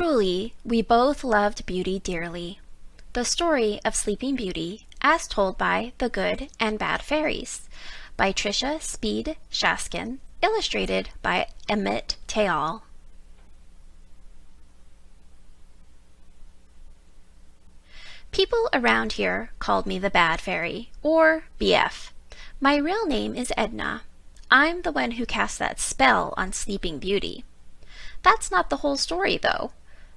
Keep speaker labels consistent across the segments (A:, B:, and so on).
A: Truly, we both loved beauty dearly. The Story of Sleeping Beauty, as told by The Good and Bad Fairies, by Trisha Speed Shaskin, illustrated by Emmett Teal. People around here called me the Bad Fairy, or BF. My real name is Edna. I'm the one who cast that spell on Sleeping Beauty. That's not the whole story, though.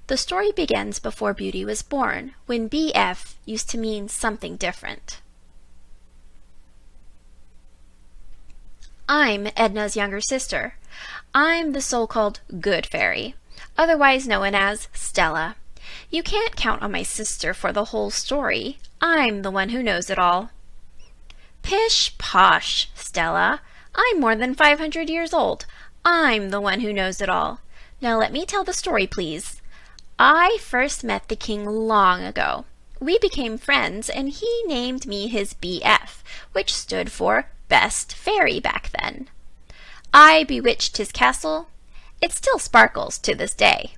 A: The story begins before Beauty was born, when BF used to mean something different. I'm Edna's younger sister. I'm the so-called Good Fairy, otherwise known as Stella. You can't count on my sister for the whole story. I'm the one who knows it all. Pish posh, Stella. I'm more than 500 years old. I'm the one who knows it all. Now let me tell the story, please. I first met the king long ago. We became friends, and he named me his BF, which stood for Best Fairy back then. I bewitched his castle. It still sparkles to this day.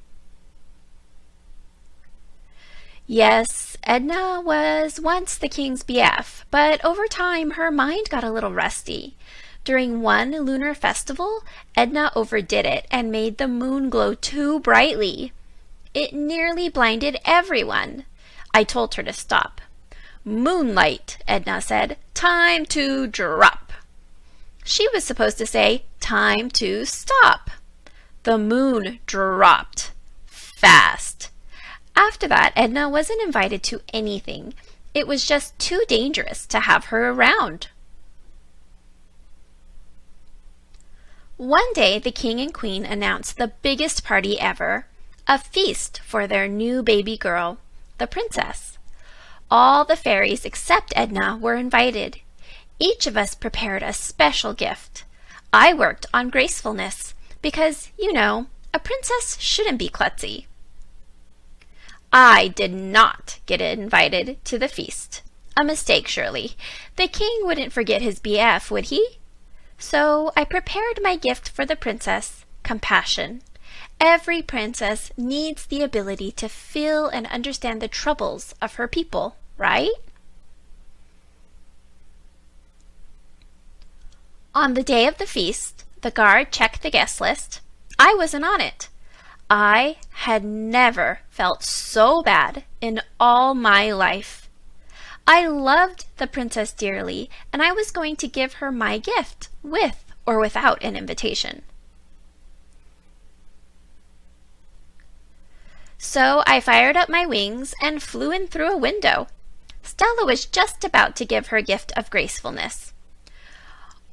A: Yes, Edna was once the king's BF, but over time her mind got a little rusty. During one lunar festival, Edna overdid it and made the moon glow too brightly. It nearly blinded everyone. I told her to stop. "Moonlight," Edna said. "Time to drop." She was supposed to say, "Time to stop." The moon dropped. Fast. After that, Edna wasn't invited to anything. It was just too dangerous to have her around. One day, the king and queen announced the biggest party ever, a feast for their new baby girl, the princess. All the fairies except Edna were invited. Each of us prepared a special gift. I worked on gracefulness because, you know, a princess shouldn't be klutzy. I did not get invited to the feast. A mistake, surely. The king wouldn't forget his BF, would he? So I prepared my gift for the princess, compassion. Every princess needs the ability to feel and understand the troubles of her people, right? On the day of the feast, the guard checked the guest list. I wasn't on it. I had never felt so bad in all my life. I loved the princess dearly, and I was going to give her my gift, with or without an invitation. So I fired up my wings and flew in through a window. Stella was just about to give her gift of gracefulness.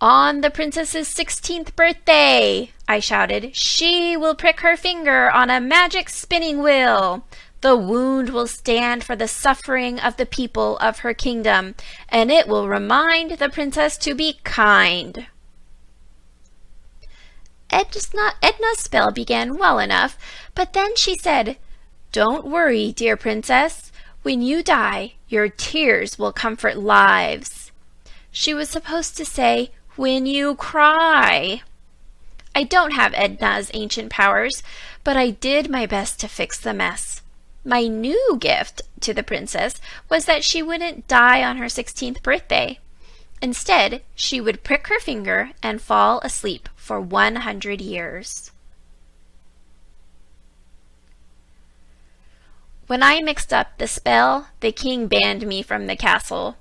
A: "On the princess's 16th birthday," I shouted, "she will prick her finger on a magic spinning wheel. The wound will stand for the suffering of the people of her kingdom, and it will remind the princess to be kind." Edna's spell began well enough, but then she said, "Don't worry, dear princess. When you die, your tears will comfort lives." She was supposed to say, "when you cry." I don't have Edna's ancient powers, but I did my best to fix the mess. My new gift to the princess was that she wouldn't die on her 16th birthday. Instead, she would prick her finger and fall asleep for 100 years. When I mixed up the spell, the king banned me from the castle.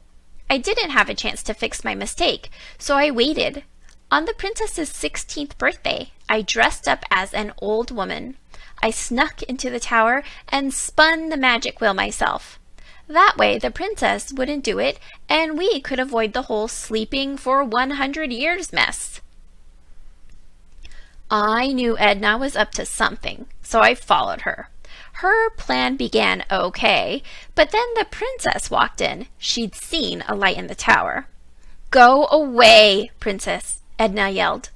A: I didn't have a chance to fix my mistake, so I waited. On the princess's 16th birthday, I dressed up as an old woman. I snuck into the tower and spun the magic wheel myself. That way the princess wouldn't do it, and we could avoid the whole sleeping for 100 years mess. I knew Edna was up to something, so I followed her. Her plan began okay, but then the princess walked in. She'd seen a light in the tower. "Go away, princess," Edna yelled.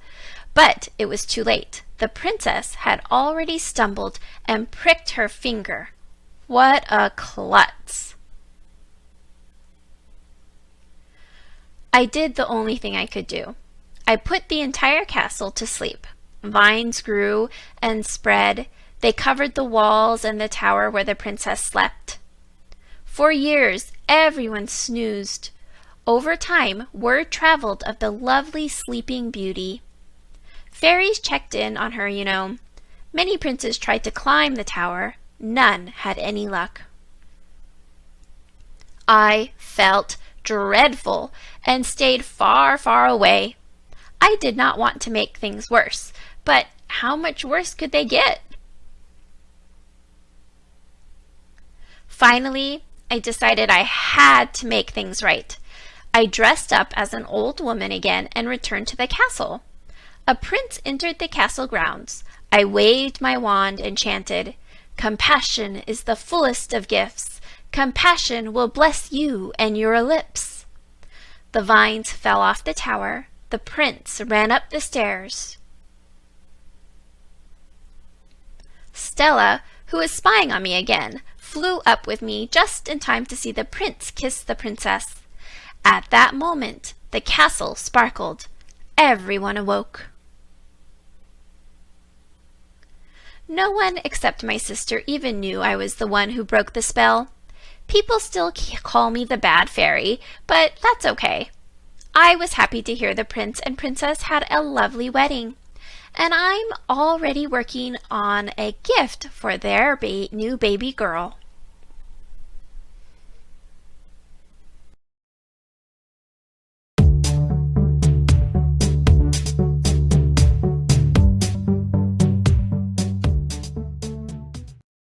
A: But it was too late. The princess had already stumbled and pricked her finger. What a klutz! I did the only thing I could do. I put the entire castle to sleep. Vines grew and spread. They covered the walls and the tower where the princess slept. For years, everyone snoozed. Over time, word traveled of the lovely sleeping beauty. Fairies checked in on her, you know. Many princes tried to climb the tower. None had any luck. I felt dreadful and stayed far, far away. I did not want to make things worse, but how much worse could they get? Finally, I decided I had to make things right. I dressed up as an old woman again and returned to the castle. A prince entered the castle grounds. I waved my wand and chanted, "Compassion is the fullest of gifts. Compassion will bless you and your lips." The vines fell off the tower. The prince ran up the stairs. Stella, who was spying on me again, flew up with me just in time to see the prince kiss the princess. At that moment, the castle sparkled. Everyone awoke. No one except my sister even knew I was the one who broke the spell. People still call me the bad fairy, but that's okay. I was happy to hear the prince and princess had a lovely wedding, and I'm already working on a gift for their new baby girl.